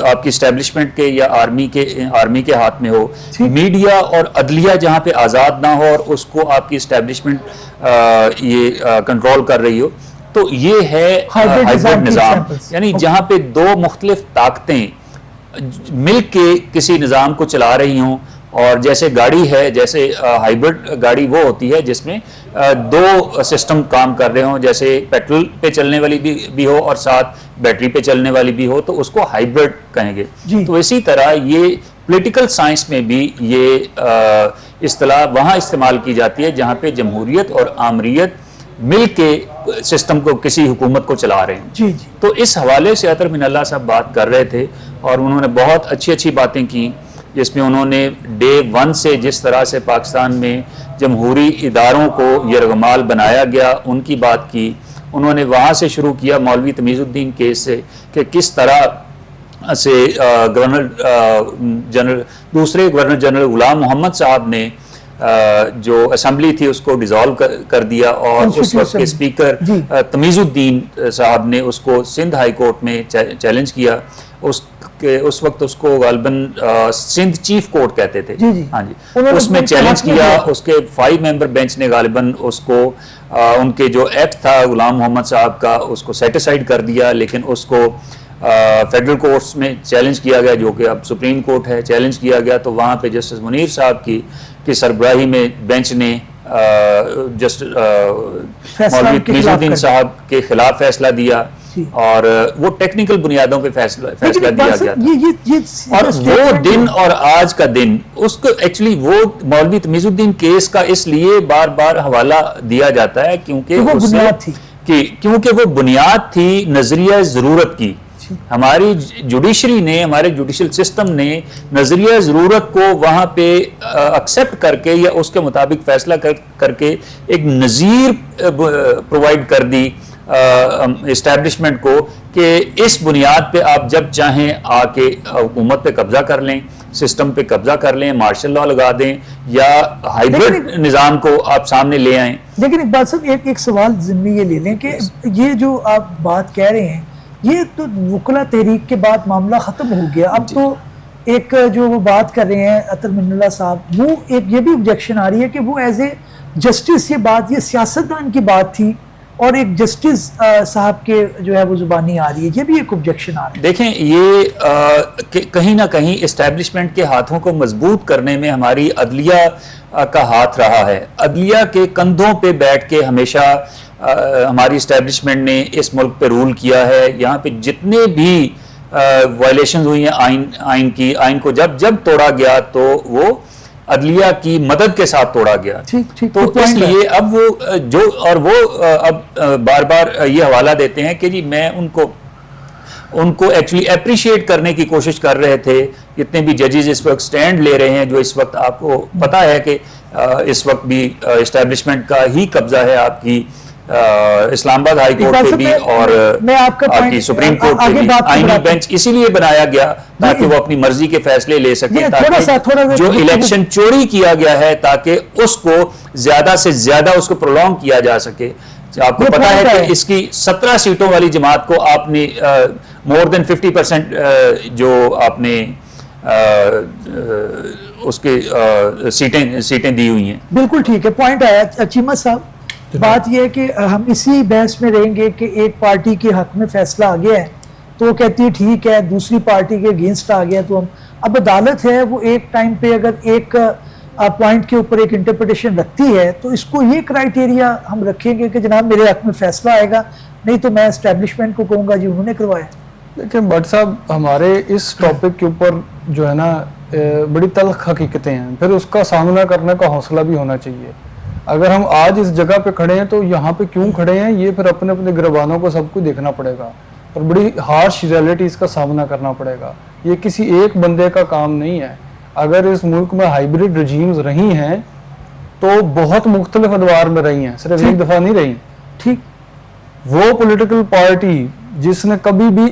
आपकी इस्टेब्लिशमेंट के या आर्मी के हाथ में हो, मीडिया और अदलिया जहाँ पे आज़ाद ना हो और उसको आपकी इस्टेब्लिशमेंट ये कंट्रोल कर रही हो, तो ये है हाइब्रिड निज़ाम। यानी जहाँ पे दो मुख्तलिफ ताकतें मिल के किसी निज़ाम को चला रही हों और जैसे गाड़ी है, जैसे हाइब्रिड गाड़ी वो होती है जिसमें दो सिस्टम काम कर रहे हों, जैसे पेट्रोल पे चलने वाली भी हो और साथ बैटरी पे चलने वाली भी हो, तो उसको हाइब्रिड कहेंगे। तो इसी तरह ये पॉलिटिकल साइंस में भी ये इस्तिलाह वहाँ इस्तेमाल की जाती है जहाँ पे जमहूरियत और आमरीत मिल के सिस्टम को, किसी हुकूमत को चला रहे हैं। जी जी। तो इस हवाले से अतर मिनल्ला साहब बात कर रहे थे और उन्होंने बहुत अच्छी अच्छी बातें की, जिसमें उन्होंने डे 1 से जिस तरह से पाकिस्तान में जमहूरी इदारों को यरगमाल बनाया गया उनकी बात की। उन्होंने वहाँ से शुरू किया मौलवी तमीज़ुद्दीन केस से कि किस तरह से दूसरे गवर्नर जनरल गुलाम मोहम्मद साहब ने जो असेंबली थी उसको डिसॉल्व कर दिया और उस वक्त के स्पीकर तमीज़ुद्दीन साहब ने उसको सिंध हाई कोर्ट में चैलेंज किया। उस वक्त उसको गालिबन सिंध चीफ कोर्ट कहते थे। हाँ जी, उसमें चैलेंज किया। उसके 5 मेंबर बेंच ने गालिबन उसको उनके जो एक्ट था गुलाम मोहम्मद साहब का उसको सेटिसाइड कर दिया, लेकिन उसको फेडरल कोर्ट्स में चैलेंज किया गया, जो कि अब सुप्रीम कोर्ट है, चैलेंज किया गया। तो वहाँ पे जस्टिस मुनीर साहब की सरबराही में बेंच ने मौलवी तमीज़ुद्दीन साहब के खिलाफ फैसला दिया और वो टेक्निकल बुनियादों पे फैसला दिया गया था। और वो दिन और आज का दिन, उसको एक्चुअली वो मौलवी तमीज़ुद्दीन केस का इसलिए बार बार हवाला दिया जाता है क्योंकि वो बुनियाद थी नजरिया ज़रूरत की। हमारी जुडिशरी ने, हमारे जुडिशल सिस्टम ने नजरिया ज़रूरत को वहाँ पे एक्सेप्ट करके या उसके मुताबिक फैसला करके एक नज़ीर प्रोवाइड कर दी इस्टेब्लिशमेंट को कि इस बुनियाद पे आप जब चाहें आके हुकूमत पे कब्जा कर लें, सिस्टम पे कब्जा कर लें, मार्शल लॉ लगा दें या हाइब्रिड निज़ाम को आप सामने ले आएं। लेकिन इकबाल साहब एक सवाल ज़िम्मी ये ले लें कि ये जो आप बात कह रहे हैं ये तो वकला तहरीक के बाद मामला ख़त्म हो गया। अब तो एक जो वो बात कर रहे हैं अतर मिनल्ला साहब, वो एक ये भी ऑब्जेक्शन आ रही है कि वो एज ए जस्टिस ये सियासतदान की बात थी और एक जस्टिस साहब के जो है वो जुबानी आ रही है, ये भी एक ऑब्जेक्शन आ रहा है। देखें, ये कहीं ना कहीं इस्टेब्लिशमेंट के हाथों को मजबूत करने में हमारी अदलिया का हाथ रहा है। अदलिया के कंधों पे बैठ के हमेशा हमारी इस्टेब्लिशमेंट ने इस मुल्क पे रूल किया है। यहाँ पे जितने भी वायलेशन हुई हैं आइन की, आइन को जब तोड़ा गया तो वो अदलिया की मदद के साथ तोड़ा गया। तो इसलिए अब वो अब बार बार ये हवाला देते हैं कि जी मैं उनको एक्चुअली अप्रिशिएट करने की कोशिश कर रहे थे। जितने भी जजेस इस वक्त स्टैंड ले रहे हैं, जो इस वक्त आपको पता है कि इस वक्त भी इस्टेब्लिशमेंट का ही कब्जा है आपकी इस्लामाबाद हाई कोर्ट पे भी और आपकी सुप्रीम कोर्ट पे भी। आईनी बेंच इसीलिए बनाया गया ताकि वो अपनी मर्जी के फैसले ले सके, ताकि जो इलेक्शन चोरी किया गया है ताकि उसको ज्यादा से ज्यादा उसको प्रोलॉन्ग किया जा सके। आपको पता है कि इसकी 17 सीटों वाली जमात को आपने मोर देन 50% जो आपने उसके सीटें दी हुई हैं। बिल्कुल ठीक है, पॉइंट आया चीमा साहब। बात यह है कि हम इसी बहस में रहेंगे कि एक पार्टी के हक में फैसला आ गया है तो वो कहती है ठीक है, दूसरी पार्टी के अगेंस्ट आ गया तो हम, अब अदालत है वो एक टाइम पे अगर एक पॉइंट के ऊपर एक इंटरप्रिटेशन रखती है तो इसको ये क्राइटेरिया हम रखेंगे कि जनाब मेरे हक में फैसला आएगा, नहीं तो मैं एस्टेब्लिशमेंट को कहूँगा जी उन्होंने करवाया। देखिए भट्ट साहब, हमारे इस टॉपिक के ऊपर जो है ना बड़ी तल्ख हकीकतें हैं, फिर उसका सामना करने का हौसला भी होना चाहिए। अगर हम आज इस जगह पे खड़े हैं तो यहाँ पे क्यों खड़े हैं ये फिर अपने अपने गिरबानों को सबको देखना पड़ेगा और बड़ी हार्श रियलिटीज का सामना करना पड़ेगा। ये किसी एक बंदे का काम नहीं है। अगर इस मुल्क में हाइब्रिड रजीम्स रही हैं तो बहुत मुख्तलिफ अदवार में रही हैं, सिर्फ एक दफ़ा नहीं रही। ठीक, वो पॉलिटिकल पार्टी जिसने कभी भी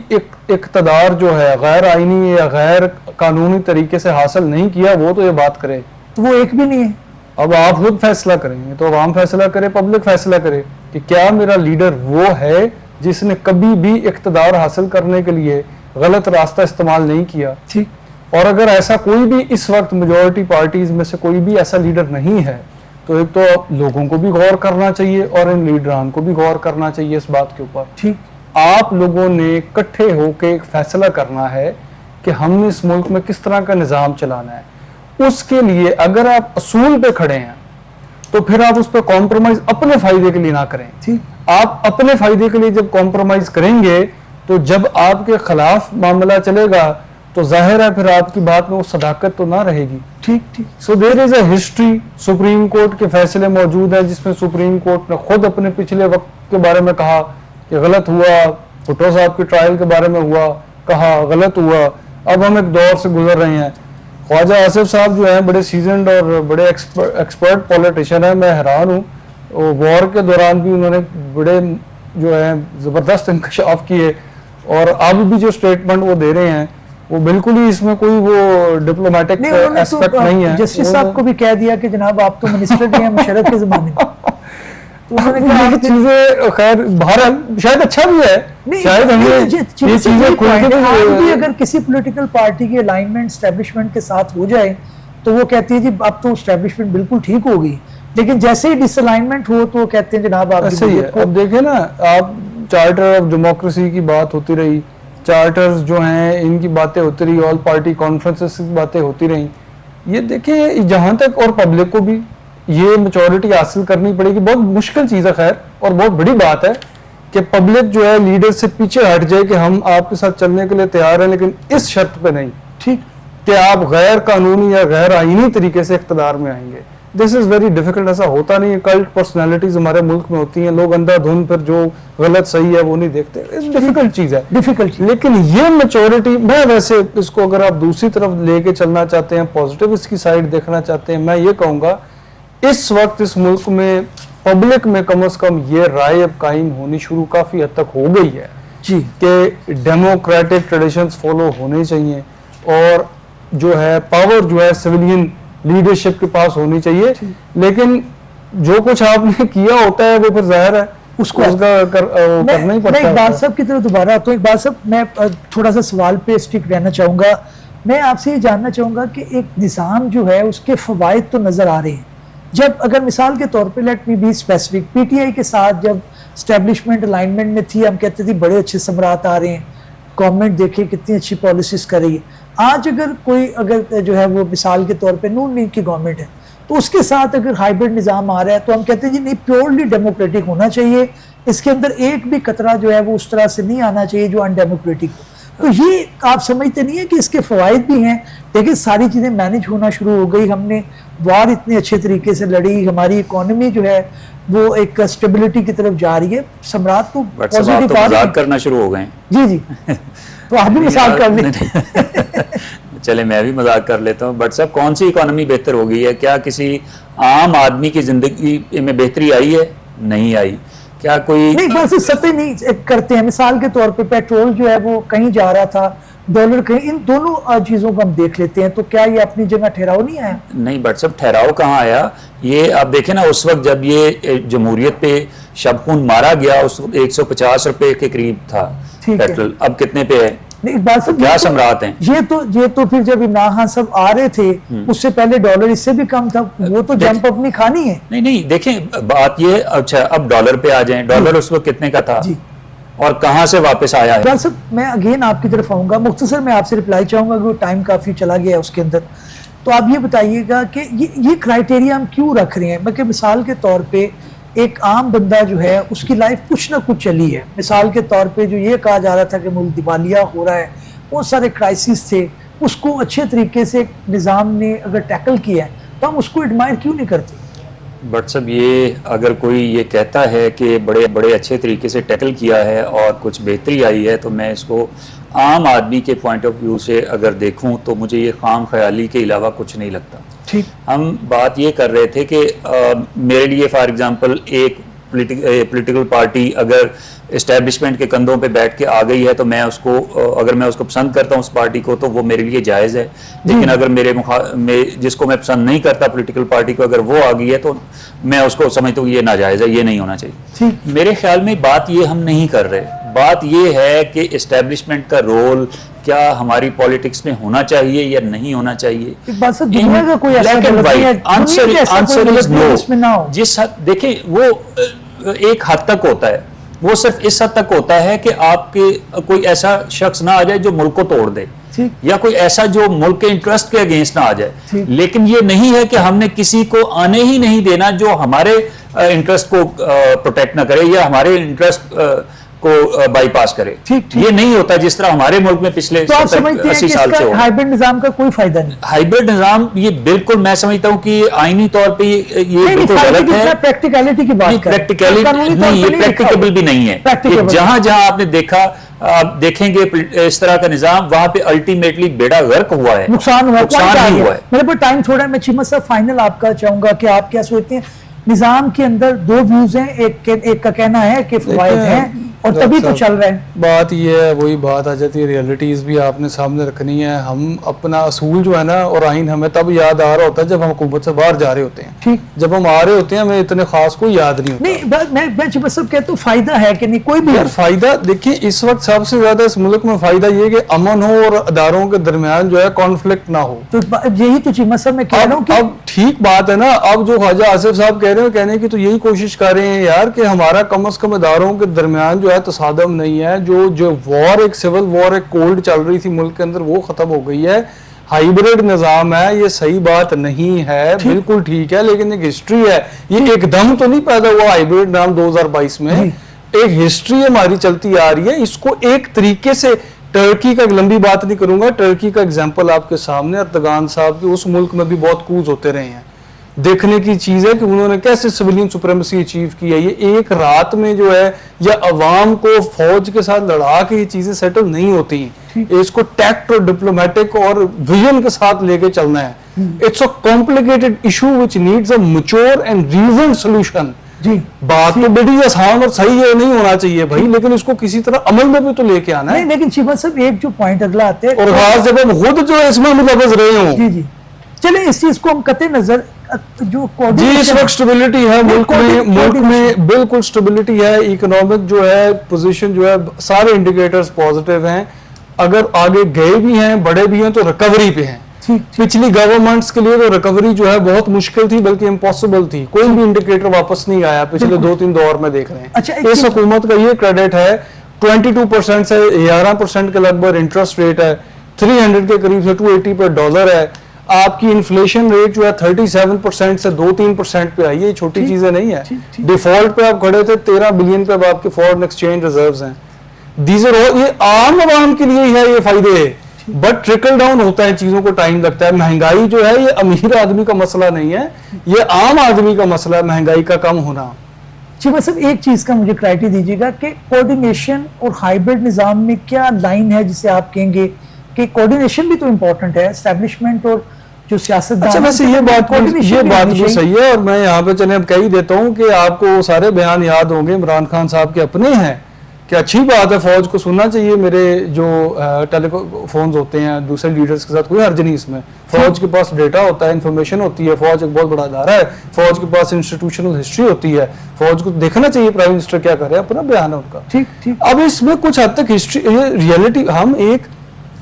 इक़्तिदार जो है गैर आइनी या गैर कानूनी तरीके से हासिल नहीं किया वो तो ये बात करे, तो वो एक भी नहीं है। अब आप खुद फैसला करेंगे तो आवाम फैसला करे, पब्लिक फैसला करे कि क्या मेरा लीडर वो है जिसने कभी भी इक़्तिदार हासिल करने के लिए गलत रास्ता इस्तेमाल नहीं किया। ठीक, और अगर ऐसा कोई भी इस वक्त मेजॉरिटी पार्टीज में से कोई भी ऐसा लीडर नहीं है तो एक तो लोगों को भी गौर करना चाहिए और इन लीडरान को भी गौर करना चाहिए इस बात के ऊपर। ठीक, आप लोगों ने इकट्ठे होकर एक फैसला करना है कि हमने इस मुल्क में किस तरह का निज़ाम चलाना है उसके लिए अगर आप असूल पे खड़े हैं तो फिर आप उस पर कॉम्प्रोमाइज अपने फायदे के लिए ना करें। ठीक, आप अपने फायदे के लिए जब कॉम्प्रोमाइज करेंगे तो जब आपके खिलाफ मामला चलेगा तो जाहिर है फिर आपकी बात में वो सदाकत तो ना रहेगी। ठीक ठीक। So there is a history, supreme court के फैसले मौजूद है जिसमें सुप्रीम कोर्ट ने खुद अपने पिछले वक्त के बारे में कहा कि गलत हुआ, भुट्टो साहब के ट्रायल के बारे में हुआ, कहा गलत हुआ। अब हम एक दौर से गुजर रहे हैं। ख्वाजा आसिफ साहब जो हैं बड़े सीजनड और बड़े एक्सपर्ट पॉलिटिशियन हैं, मैं हैरान हूँ। वॉर के दौरान भी उन्होंने बड़े जो है ज़बरदस्त इंकशाफ किए और अब भी जो स्टेटमेंट वो दे रहे हैं वो बिल्कुल ही इसमें कोई वो डिप्लोमेटिक एस्पेक्ट नहीं है। जस्टिस साहब को भी कह दिया कि जनाब आप तो मिनिस्टर भी हैं मुशर्रफ के ज़माने में, तो उन्होंने कहा ये चीजें खैर बहरहाल शायद अच्छा भी है, शायद हमें ये चीजें खुल के भी अगर किसी पॉलिटिकल पार्टी की अलाइनमेंट एस्टेब्लिशमेंट के साथ हो जाए तो वो कहती है जी अब तो एस्टेब्लिशमेंट बिल्कुल ठीक हो गई, लेकिन जैसे ही डिसअलाइनमेंट हो तो वो कहते हैं जनाब आप ऐसे ही है। अब देखे ना आप, चार्टर ऑफ डेमोक्रेसी की बात होती रही, चार्टर्स जो हैं इनकी बातें होती रही, ऑल पार्टी कॉन्फ्रेंसेस की बातें होती रही। ये देखें जहां तक और पब्लिक को भी ये मेचोरिटी हासिल करनी पड़ेगी, बहुत मुश्किल चीज़ है खैर, और बहुत बड़ी बात है कि पब्लिक जो है लीडर से पीछे हट जाए कि हम आपके साथ चलने के लिए तैयार हैं, लेकिन इस शर्त पे नहीं, ठीक, कि आप गैर कानूनी या गैर आईनी तरीके से इख्तिदार में आएंगे। This is very difficult. ऐसा होता नहीं है। कल्ट पर्सनैलिटीज हमारे मुल्क में होती हैं, लोग अंधाधुंध फिर जो गलत सही है वो नहीं देखते। डिफिकल्ट चीज़ है, डिफिकल्ट। लेकिन ये मेचोरिटी, मैं वैसे इसको अगर आप दूसरी तरफ लेके चलना चाहते हैं, पॉजिटिव इसकी साइड देखना चाहते हैं, मैं ये कहूँगा इस वक्त इस मुल्क में पब्लिक में कम से कम ये राय अब कायम होनी शुरू काफ़ी हद तक हो गई है जी कि डेमोक्रेटिक ट्रेडिशंस फॉलो होने चाहिए और जो है पावर जो है सिविलियन लीडरशिप के पास होनी चाहिए। लेकिन जो कुछ आपने किया होता है वो फिर जाहिर है उसको करना ही पड़ता है। मैं इकबाल साहब की तरफ दोबारा आता हूँ। इकबाल साहब, मैं थोड़ा सा सवाल पे स्टिक रहना चाहूँगा। मैं आपसे ये जानना चाहूँगा कि एक निज़ाम जो है उसके फ़वाइद तो नज़र आ रहे हैं। जब अगर मिसाल के तौर पे let me be specific, PTI के साथ जब स्टैब्लिशमेंट अलाइनमेंट में थी, हम कहते थे बड़े अच्छे सम्राट आ रहे हैं, गवर्नमेंट देखिए कितनी अच्छी पॉलिसीज़ कर रही है। आज अगर कोई अगर जो है वो मिसाल के तौर पे नून लीग की गवर्नमेंट है तो उसके साथ अगर हाइब्रिड निज़ाम आ रहा है तो हम कहते हैं जी नहीं, प्योरली डेमोक्रेटिक होना चाहिए, इसके अंदर एक भी कतरा जो है वो उस तरह से नहीं आना चाहिए जो अनडेमोक्रेटिक हो। तो ये आप समझते नहीं है कि इसके फ़वाइद भी हैं? देखिए सारी चीज़ें मैनेज होना शुरू हो गई, हमने वार इतने अच्छे तरीके से लड़ी, हमारी इकोनॉमी जो है वो एक स्टेबिलिटी की तरफ जा रही है। सम्राट तो पॉजिटिव मजाक करना शुरू हो गए। जी जी तो आप भी मजाक कर लें। चले मैं भी मजाक कर लेता हूँ। बट साहब कौन सी इकोनॉमी बेहतर हो गई है? क्या किसी आम आदमी की जिंदगी में बेहतरी आई है? नहीं आई। क्या कोई नहीं, बस सत्य नहीं करते हैं। मिसाल के तौर पे पेट्रोल जो है वो कहीं जा रहा था, डॉलर कहीं, इन दोनों चीज़ों को हम देख लेते हैं, तो क्या ये अपनी जगह ठहराव नहीं आया? नहीं बट सब ठहराव कहाँ आया? ये आप देखें ना, उस वक्त जब ये जमहूरियत पे शबखून मारा गया उस वक्त 150 रुपए के करीब था पेट्रोल, अब कितने पे है? नहीं, बात सब क्या सम्राट हैं? ये तो फिर जब इमरान खान सब आ रहे थे उससे पहले डॉलर इससे भी कम था, वो तो जंप अपनी खानी है। नहीं देखें बात ये, अच्छा अब डॉलर पे आ जाएं, डॉलर उस वक्त कितने का था जी, और कहां से वापस आया है? सर मैं अगेन आपकी तरफ आऊंगा, मुख्तसर मैं आपसे रिप्लाई चाहूंगा क्योंकि टाइम काफी चला गया है उसके अंदर। तो आप ये बताइएगा कि ये क्राइटेरिया हम क्यों रख रहे हैं? मैं कि मिसाल के तौर पे एक आम बंदा जो है उसकी लाइफ कुछ ना कुछ चली है। मिसाल के तौर पे जो ये कहा जा रहा था कि मुल्क दिवालिया हो रहा है, बहुत सारे क्राइसिस थे, उसको अच्छे तरीके से निज़ाम ने अगर टैकल किया है तो हम उसको एडमायर क्यों नहीं करते? बट सब ये अगर कोई ये कहता है कि बड़े अच्छे तरीके से टैकल किया है और कुछ बेहतरी आई है, तो मैं इसको आम आदमी के पॉइंट ऑफ व्यू से अगर देखूं तो मुझे ये खाम ख्याली के अलावा कुछ नहीं लगता। ठीक, हम बात ये कर रहे थे कि मेरे लिए फॉर एग्जांपल एक पॉलिटिकल पार्टी अगर इस्टेब्लिशमेंट के कंधों पे बैठ के आ गई है तो मैं उसको अगर मैं उसको पसंद करता हूँ उस पार्टी को तो वो मेरे लिए जायज़ है। लेकिन अगर जिसको मैं पसंद नहीं करता पॉलिटिकल पार्टी को, अगर वो आ गई है तो मैं उसको समझता हूँ ये नाजायज़ है, ये नहीं होना चाहिए। मेरे ख्याल में बात ये हम नहीं कर रहे, बात ये है कि इस्टेब्लिशमेंट का रोल क्या हमारी पॉलिटिक्स में होना चाहिए या नहीं होना चाहिए? जिस देखिए वो एक हद तक होता है, वो सिर्फ इस हद तक होता है कि आपके कोई ऐसा शख्स ना आ जाए जो मुल्क को तोड़ दे। ठीक। या कोई ऐसा जो मुल्क के इंटरेस्ट के अगेंस्ट ना आ जाए। ठीक। लेकिन ये नहीं है कि हमने किसी को आने ही नहीं देना जो हमारे इंटरेस्ट को प्रोटेक्ट ना करे या हमारे इंटरेस्ट को बाईपास करे। ठीक, ठीक। ये नहीं होता जिस तरह हमारे मुल्क में पिछले तो आप समझते हैं 80 कि साल से इसका हो। हाइब्रिड निजाम का कोई फायदा नहीं? हाइब्रिड निजाम ये बिल्कुल मैं समझता हूं कि आईनी तौर पे ये बिल्कुल गलत है। प्रैक्टिकलिटी की बात कर, प्रैक्टिकलिटी नहीं, ये प्रैक्टिकेबल भी नहीं है। जहां जहां आपने देखा, आप देखेंगे इस तरह का निजाम, वहां पे अल्टीमेटली बेड़ा गर्क हुआ है, नुकसान हुआ ही हुआ है। मेरे पास टाइम थोड़ा है, मैं चीमा साहब फाइनल आपका चाहूंगा कि आप क्या सोचते हैं? निजाम के अंदर दो व्यूज हैं, एक का कहना है कि फवायद हैं और तभी तो चल रहा है। बात ये है, वही बात आ जाती है, रियलिटीज भी आपने सामने रखनी है। हम अपना असूल जो है ना और आइन हमें तब याद आ रहा होता है जब हम हुकूमत से बाहर जा रहे होते हैं। ठीक। जब हम आ रहे होते हैं हमें इतने खास कोई याद नहीं होता। नहीं, मैं चीमा साहब कहता हूँ फायदा है कि नहीं कोई भी यार फायदा देखिए, इस वक्त सबसे ज्यादा इस मुल्क में फायदा ये कि अमन हो और अदारों के दरमियान जो है कॉन्फ्लिक्ट ना हो। तो यही तो चीमा साहब मैं कह रहा हूँ कि अब ठीक बात है ना। अब जो ख्वाजा आसिफ साहब कह रहे हैं, कहने की तो यही कोशिश कर रहे हैं यार कि हमारा कम से कम अदारों के दरमियान जो है तसादम नहीं है। जो वॉर, एक सिविल वॉर, एक कोल्ड चल रही थी मुल्क के अंदर, वो खत्म हो गई है। हाइब्रिड निजाम है, ये सही बात नहीं है, बिल्कुल ठीक है, लेकिन एक हिस्ट्री है। ये एकदम तो नहीं पैदा हुआ हाइब्रिड निजाम 2022 में, एक हिस्ट्री हमारी चलती आ रही है। इसको एक तरीके से टर्की का, लंबी बात नहीं करूंगा, टर्की का एग्जाम्पल आपके सामने, अर्दगान साहब के उस मुल्क में भी बहुत कूच होते रहे हैं। देखने की चीज है कि उन्होंने कैसे सिविलियन सुप्रीमेसी अचीव की है। ये एक रात में जो है या अवाम को फौज के साथ लड़ा के ये चीजें सेटल नहीं होती। इसको टैक्ट और डिप्लोमेटिक और विजन के साथ लेके चलना है। It's a complicated issue which needs a mature and reason solution. जी, बात तो बड़ी आसान और सही है, नहीं होना चाहिए भाई, लेकिन इसको किसी तरह अमल में भी तो लेके आना है। लेकिन चीमा साहब एक जो पॉइंट अगला आते हैं, और खास जब हम खुद जो है इसमें मुलव्वस रहे हों। जी जी, चले इस चीज को हम कते नजर जो जी, इस वक्त स्टेबिलिटी है मुल्क में बिल्कुल स्टेबिलिटी है। इकोनॉमिक जो है पोजीशन जो है, सारे इंडिकेटर्स पॉजिटिव हैं। अगर आगे गए भी हैं, बड़े भी हैं, तो रिकवरी पे हैं। पिछली गवर्नमेंट्स के लिए तो रिकवरी जो है बहुत मुश्किल थी, बल्कि इम्पॉसिबल थी। कोई भी इंडिकेटर वापस नहीं आया पिछले 2-3 दौर में देख रहे हैं। अच्छा, इस हुकूमत का ये क्रेडिट है। 22% से 11% के लगभग इंटरेस्ट रेट है, 300 के करीब से 280 पे डॉलर है। आपकी इन्फ्लेशन रेट जो है 37% से 2-3% पे आई है। छोटी चीजें नहीं है। डिफॉल्ट पे आप खड़े थे 13 बिलियन पे, अब आपके फॉरेन एक्सचेंज रिजर्व्स हैं। दीज आर ऑल, ये आम आवाम के लिए है ये फायदे है, बट ट्रिकल डाउन होता है, चीजों को टाइम लगता है। महंगाई जो है ये अमीर आदमी का मसला नहीं है, ये आम आदमी का मसला है, महंगाई का कम होना। जी, बस एक चीज का मुझे क्राइटेरिया दीजिएगा कि कोऑर्डिनेशन और हाइब्रिड निजाम में क्या लाइन है जिसे आप कहेंगे कि कोऑर्डिनेशन भी तो इम्पोर्टेंट है, एस्टैब्लिशमेंट और जो सियासतदान। अच्छा, वैसे ये बात भी सही है, और मैं यहाँ पे चले अब कह ही देता हूँ कि आपको सारे बयान याद होंगे इमरान खान साहब के अपने हैं कि अच्छी बात है, फौज को सुनना चाहिए। मेरे जो टेलीफोन्स होते हैं दूसरे लीडर्स के साथ, कोई हर्ज नहीं इसमें। फौज के पास डेटा होता है, इंफॉर्मेशन होती है, फौज एक बहुत बड़ा अदारा है, फौज के पास इंस्टीट्यूशनल हिस्ट्री होती है, फौज को देखना चाहिए प्राइम मिनिस्टर क्या कर रहे हैं, अपना बयान है उनका। ठीक ठीक। अब इसमें कुछ हद तक हिस्ट्री, रियलिटी, हम एक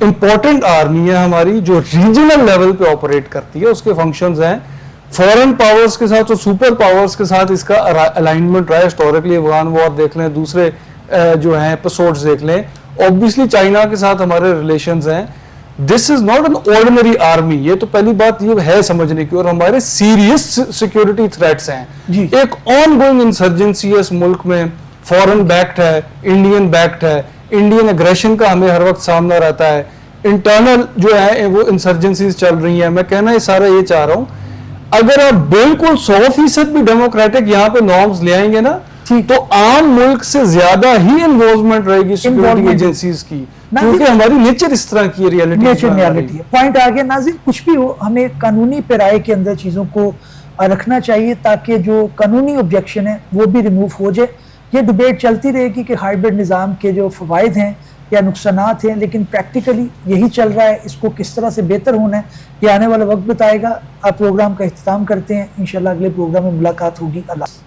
इंपॉर्टेंट आर्मी है हमारी जो रीजनल लेवल पे ऑपरेट करती है, उसके फंक्शंस हैं। फॉरेन पावर्स के साथ और सुपर पावर्स के साथ इसका अलाइनमेंट रहा है हिस्टोरिकली। अफगान वॉर देख लें, दूसरे जो हैं एपिसोड्स देख लें, ऑब्वियसली चाइना के साथ हमारे रिलेशंस हैं। This is not an ordinary army, ये तो पहली बात ये है समझने की। और हमारे सीरियस सिक्योरिटी थ्रेट्स हैं। एक ऑन गोइंग इंसर्जेंसी है इस मुल्क में, फॉरेन बैक्ड है, इंडियन बैक्ड है, इंडियन एग्रेशन का हमें हर वक्त सामना रहता है। इंटरनल जो है वो इंसर्जेंसीज चल रही हैं। मैं कहना ये सारा ये चाह रहा हूँ, अगर आप बिल्कुल 100% भी डेमोक्रेटिक यहाँ पे नॉर्म्स ले आएंगे ना, तो आम मुल्क से ज्यादा ही इन्वॉल्वमेंट रहेगी सिक्योरिटी एजेंसीज की, क्योंकि हमारी नेचर इस तरह की रियलिटी है। पॉइंट आ गया नाज़िर, कुछ भी हो हमें कानूनी पैराए के अंदर चीजों को रखना चाहिए ताकि जो कानूनी ऑब्जेक्शन है वो भी रिमूव हो जाए। ये डिबेट चलती रहेगी कि हाइब्रिड निज़ाम के जो फ़वाइद हैं या नुकसानात हैं, लेकिन प्रैक्टिकली यही चल रहा है। इसको किस तरह से बेहतर होना है ये आने वाला वक्त बताएगा। आप प्रोग्राम का इख्तिताम करते हैं, इंशाल्लाह अगले प्रोग्राम में मुलाकात होगी। अल्लाह।